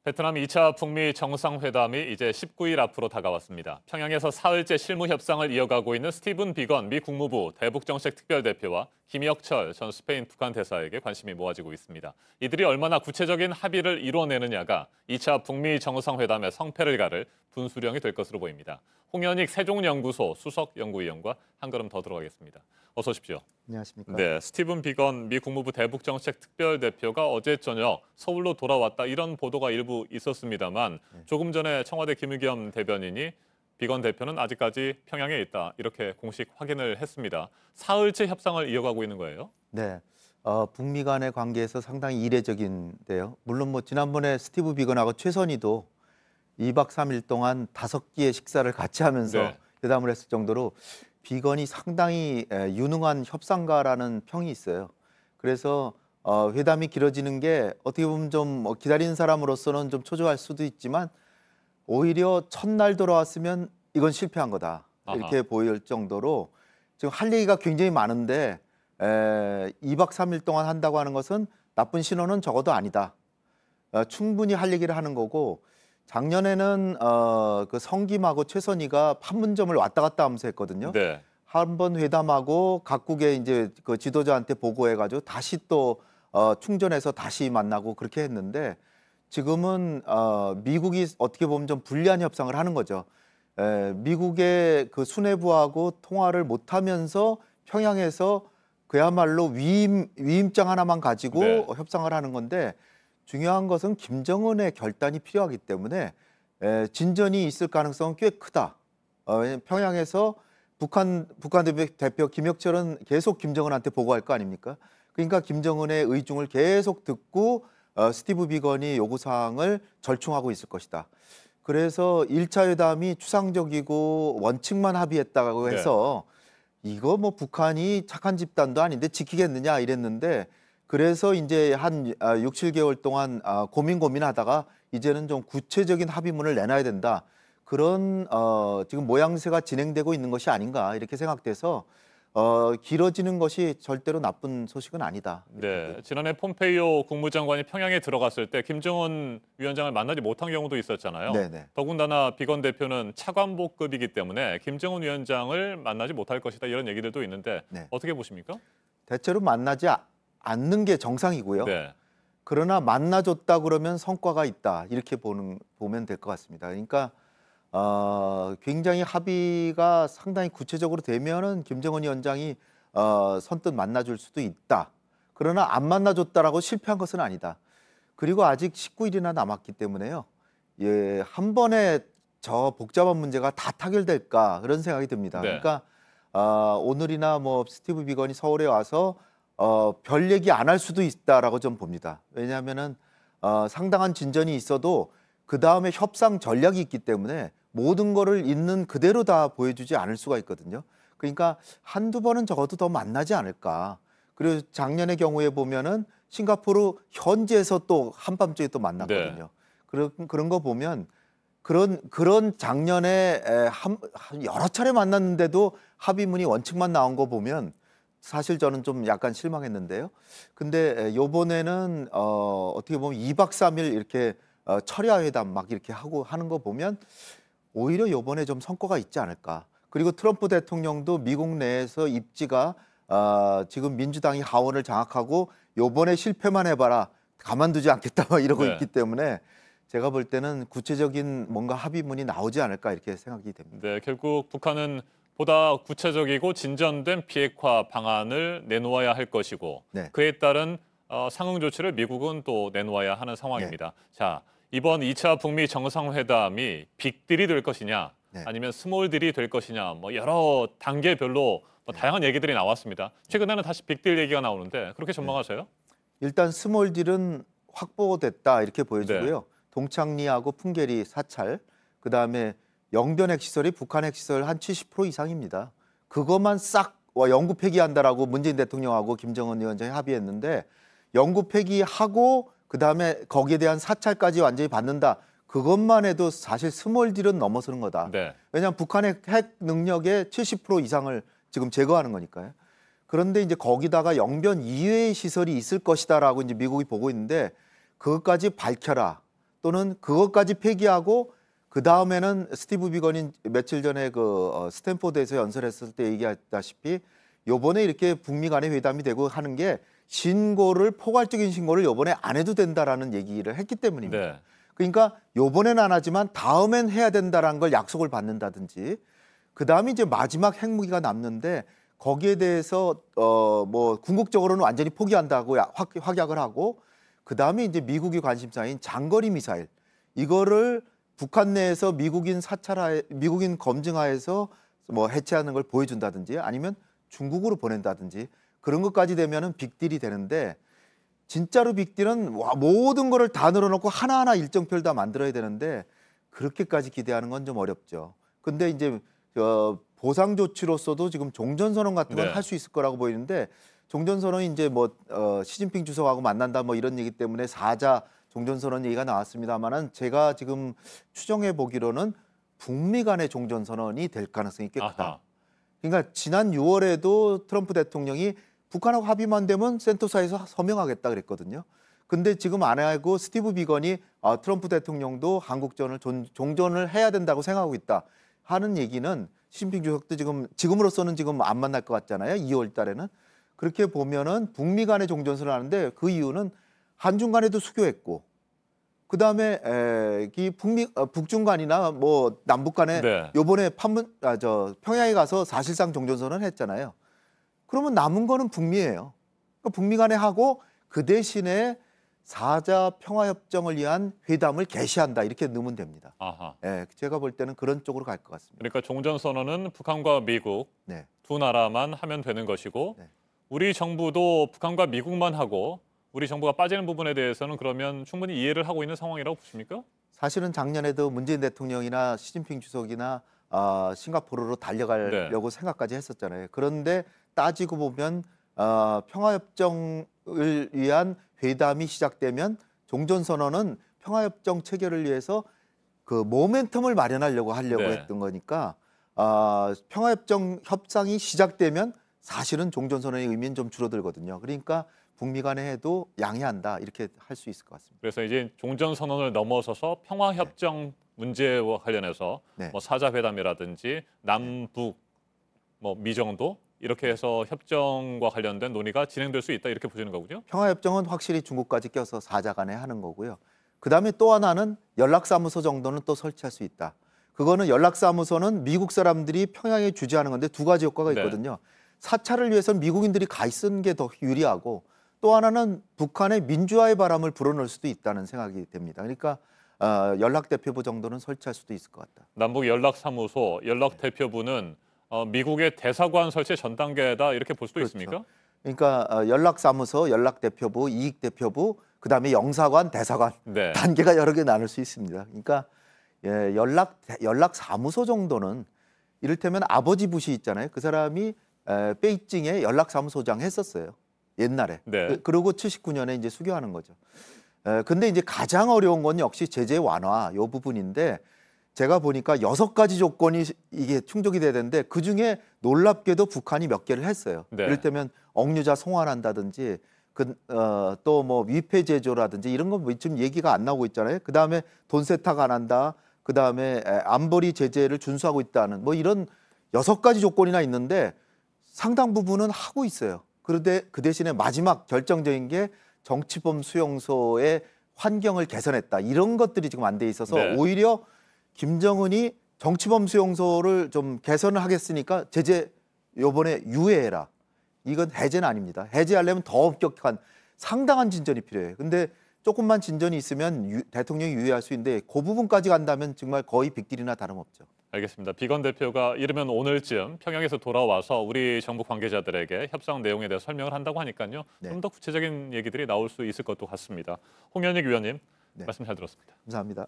베트남 2차 북미 정상회담이 이제 19일 앞으로 다가왔습니다. 평양에서 사흘째 실무 협상을 이어가고 있는 스티븐 비건 미 국무부 대북정책 특별대표와 김혁철 전 스페인 북한 대사에게 관심이 모아지고 있습니다. 이들이 얼마나 구체적인 합의를 이뤄내느냐가 2차 북미 정상회담의 성패를 가를 분수령이 될 것으로 보입니다. 홍현익 세종연구소 수석연구위원과 한 걸음 더 들어가겠습니다. 어서 오십시오. 안녕하십니까. 네, 스티븐 비건 미 국무부 대북정책 특별대표가 어제 저녁 서울로 돌아왔다 이런 보도가 일부 있었습니다만 조금 전에 청와대 김의겸 대변인이 비건 대표는 아직까지 평양에 있다 이렇게 공식 확인을 했습니다. 사흘째 협상을 이어가고 있는 거예요? 네, 북미 간의 관계에서 상당히 이례적인데요. 물론 뭐 지난번에 스티브 비건하고 최선희도 2박 3일 동안 5끼의 식사를 같이 하면서 네. 회담을 했을 정도로 비건이 상당히 유능한 협상가라는 평이 있어요. 그래서 회담이 길어지는 게 어떻게 보면 좀 기다리는 사람으로서는 좀 초조할 수도 있지만 오히려 첫날 돌아왔으면 이건 실패한 거다 이렇게 보일 정도로 지금 할 얘기가 굉장히 많은데 2박 3일 동안 한다고 하는 것은 나쁜 신호는 적어도 아니다. 충분히 할 얘기를 하는 거고 작년에는 그 성김하고 최선희가 판문점을 왔다 갔다 하면서 했거든요. 네. 한 번 회담하고 각국의 이제 그 지도자한테 보고해가지고 다시 또 충전해서 다시 만나고 그렇게 했는데 지금은 미국이 어떻게 보면 좀 불리한 협상을 하는 거죠. 미국의 그 수뇌부하고 통화를 못하면서 평양에서 그야말로 위임장 하나만 가지고 네. 협상을 하는 건데 중요한 것은 김정은의 결단이 필요하기 때문에 진전이 있을 가능성은 꽤 크다. 평양에서 북한 대표 김혁철은 계속 김정은한테 보고할 거 아닙니까? 그러니까 김정은의 의중을 계속 듣고 스티브 비건이 요구사항을 절충하고 있을 것이다. 그래서 1차 회담이 추상적이고 원칙만 합의했다고 해서 이거 뭐 북한이 착한 집단도 아닌데 지키겠느냐 이랬는데 그래서 이제 한 6, 7개월 동안 고민하다가 이제는 좀 구체적인 합의문을 내놔야 된다. 그런 지금 모양새가 진행되고 있는 것이 아닌가 이렇게 생각돼서 길어지는 것이 절대로 나쁜 소식은 아니다. 네, 지난해 폼페이오 국무장관이 평양에 들어갔을 때 김정은 위원장을 만나지 못한 경우도 있었잖아요. 네네. 더군다나 비건 대표는 차관보급이기 때문에 김정은 위원장을 만나지 못할 것이다 이런 얘기들도 있는데 네. 어떻게 보십니까? 대체로 만나지 않는 게 정상이고요. 네. 그러나 만나줬다 그러면 성과가 있다 이렇게 보면 될 것 같습니다. 그러니까 굉장히 합의가 상당히 구체적으로 되면은 김정은 위원장이 선뜻 만나줄 수도 있다. 그러나 안 만나줬다라고 실패한 것은 아니다. 그리고 아직 19일이나 남았기 때문에요. 예, 한 번에 저 복잡한 문제가 다 타결될까 그런 생각이 듭니다. 네. 그러니까 오늘이나 뭐 스티브 비건이 서울에 와서 별 얘기 안 할 수도 있다라고 좀 봅니다. 왜냐하면은 상당한 진전이 있어도 그 다음에 협상 전략이 있기 때문에 모든 거를 있는 그대로 다 보여주지 않을 수가 있거든요. 그러니까 한두 번은 적어도 더 만나지 않을까. 그리고 작년의 경우에 보면은 싱가포르 현지에서 또 한밤중에 또 만났거든요. 그런 거 보면 그런 작년에 여러 차례 만났는데도 합의문이 원칙만 나온 거 보면 사실 저는 좀 약간 실망했는데요. 근데 요번에는 어떻게 보면 2박 3일 이렇게 철야 회담 막 이렇게 하는 거 보면 오히려 요번에 좀 성과가 있지 않을까. 그리고 트럼프 대통령도 미국 내에서 입지가 지금 민주당이 하원을 장악하고 요번에 실패만 해봐라 가만두지 않겠다 막 이러고 있기 때문에 제가 볼 때는 구체적인 뭔가 합의문이 나오지 않을까 이렇게 생각이 됩니다. 네, 결국 북한은 보다 구체적이고 진전된 비핵화 방안을 내놓아야 할 것이고 네. 그에 따른 상응 조치를 미국은 또 내놓아야 하는 상황입니다. 자, 이번 2차 북미 정상회담이 빅딜이 될 것이냐 아니면 스몰딜이 될 것이냐 뭐 여러 단계별로 다양한 얘기들이 나왔습니다. 최근에는 다시 빅딜 얘기가 나오는데 그렇게 전망하세요? 일단 스몰딜은 확보됐다 이렇게 보여지고요. 동창리하고 풍계리 사찰, 그다음에 영변 핵시설이 북한 핵시설 한 70% 이상입니다. 그것만 싹 영구 폐기한다라고 문재인 대통령하고 김정은 위원장이 합의했는데 영구 폐기하고 그다음에 거기에 대한 사찰까지 완전히 받는다. 그것만 해도 사실 스몰딜은 넘어서는 거다. 왜냐하면 북한의 핵 능력의 70% 이상을 지금 제거하는 거니까요. 그런데 이제 거기다가 영변 이외의 시설이 있을 것이다라고 이제 미국이 보고 있는데 그것까지 밝혀라. 또는 그것까지 폐기하고 그 다음에는 스티브 비건이 며칠 전에 스탠포드에서 연설했을 때 얘기했다시피 요번에 이렇게 북미 간의 회담이 되고 하는 게 포괄적인 신고를 요번에 안 해도 된다라는 얘기를 했기 때문입니다. 네. 그러니까 요번에는 안 하지만 다음엔 해야 된다라는 걸 약속을 받는다든지 그다음에 이제 마지막 핵무기가 남는데 거기에 대해서 뭐 궁극적으로는 완전히 포기한다고 확약을 하고 그다음에 이제 미국이 관심사인 장거리 미사일 이거를 북한 내에서 미국인 검증하에서 뭐 해체하는 걸 보여준다든지 아니면 중국으로 보낸다든지 그런 것까지 되면은 빅딜이 되는데 진짜로 빅딜은 모든 거를 다 늘어놓고 하나하나 일정표를 다 만들어야 되는데 그렇게까지 기대하는 건 좀 어렵죠. 근데 이제 보상 조치로서도 지금 종전선언 같은 건 네. 할 수 있을 거라고 보이는데 종전선언이 이제 뭐 시진핑 주석하고 만난다 뭐 이런 얘기 때문에 4자 종전선언 얘기가 나왔습니다만은 제가 지금 추정해 보기로는 북미 간의 종전선언이 될 가능성이 꽤 크다. 아하. 그러니까 지난 6월에도 트럼프 대통령이 북한하고 합의만 되면 센토사에서 서명하겠다 그랬거든요. 근데 지금 안 하고 스티브 비건이 트럼프 대통령도 한국전을 종전을 해야 된다고 생각하고 있다 하는 얘기는 시진핑 주석도 지금으로서는 지금 안 만날 것 같잖아요. 2월 달에는. 그렇게 보면은 북미 간의 종전선을 하는데 그 이유는 한중 간에도 수교했고 그다음에 북중 간이나 뭐 남북 간에 네. 요번에 평양에 가서 사실상 종전선언을 했잖아요. 그러면 남은 거는 북미예요. 그러니까 북미 간에 하고 그 대신에 4자 평화협정을 위한 회담을 개시한다 이렇게 넣으면 됩니다. 아하. 예, 제가 볼 때는 그런 쪽으로 갈 것 같습니다. 그러니까 종전선언은 북한과 미국 네. 두 나라만 하면 되는 것이고 네. 우리 정부도 북한과 미국만 하고 우리 정부가 빠지는 부분에 대해서는 그러면 충분히 이해를 하고 있는 상황이라고 보십니까? 사실은 작년에도 문재인 대통령이나 시진핑 주석이나 싱가포르로 달려가려고 생각까지 했었잖아요. 그런데 따지고 보면 평화협정을 위한 회담이 시작되면 종전선언은 평화협정 체결을 위해서 그 모멘텀을 마련하려고 네. 했던 거니까 평화협정 협상이 시작되면 사실은 종전선언의 의미는 좀 줄어들거든요. 그러니까 북미 간에 해도 양해한다 이렇게 할 수 있을 것 같습니다. 그래서 이제 종전선언을 넘어서서 평화협정 문제와 관련해서 네. 뭐 사자회담이라든지 남북 뭐 미정도 이렇게 해서 협정과 관련된 논의가 진행될 수 있다 이렇게 보시는 거군요. 평화협정은 확실히 중국까지 껴서 4자 간에 하는 거고요. 그다음에 또 하나는 연락사무소 정도는 또 설치할 수 있다. 그거는 연락사무소는 미국 사람들이 평양에 주재하는 건데 두 가지 효과가 네. 있거든요. 사찰을 위해서는 미국인들이 가 있는 게 더 유리하고 또 하나는 북한의 민주화의 바람을 불어넣을 수도 있다는 생각이 됩니다. 그러니까 연락대표부 정도는 설치할 수도 있을 것 같다. 남북 연락사무소, 연락대표부는 미국의 대사관 설치 전 단계다 이렇게 볼 수도 그렇죠. 있습니까? 그러니까 연락사무소, 연락대표부, 이익대표부, 그다음에 영사관, 대사관 네. 단계가 여러 개 나눌 수 있습니다. 그러니까 연락사무소 정도는 이를테면 아버지 부시 있잖아요. 그 사람이 베이징에 연락사무소장 했었어요. 옛날에. 네. 그리고 79년에 이제 수교하는 거죠. 근데 이제 가장 어려운 건 역시 제재 완화 요 부분인데 제가 보니까 6가지 조건이 이게 충족이 돼야 되는데 그중에 놀랍게도 북한이 몇 개를 했어요. 네. 이를테면 억류자 송환한다든지 또 뭐 위패 제조라든지 이런 건 지금 얘기가 안 나오고 있잖아요. 그다음에 돈 세탁 안 한다. 그다음에 안보리 제재를 준수하고 있다는 뭐 이런 6가지 조건이나 있는데 상당 부분은 하고 있어요. 그런데 그 대신에 마지막 결정적인 게 정치범 수용소의 환경을 개선했다. 이런 것들이 지금 안 돼 있어서 네. 오히려 김정은이 정치범 수용소를 좀 개선을 하겠으니까 제재 요번에 유예해라. 이건 해제는 아닙니다. 해제하려면 더 엄격한 상당한 진전이 필요해요. 근데 조금만 진전이 있으면 대통령이 유예할 수 있는데 그 부분까지 간다면 정말 거의 빅딜이나 다름없죠. 알겠습니다. 비건 대표가 이르면 오늘쯤 평양에서 돌아와서 우리 정부 관계자들에게 협상 내용에 대해 설명을 한다고 하니까요. 네. 좀 더 구체적인 얘기들이 나올 수 있을 것도 같습니다. 홍현익 위원님 네. 말씀 잘 들었습니다. 감사합니다.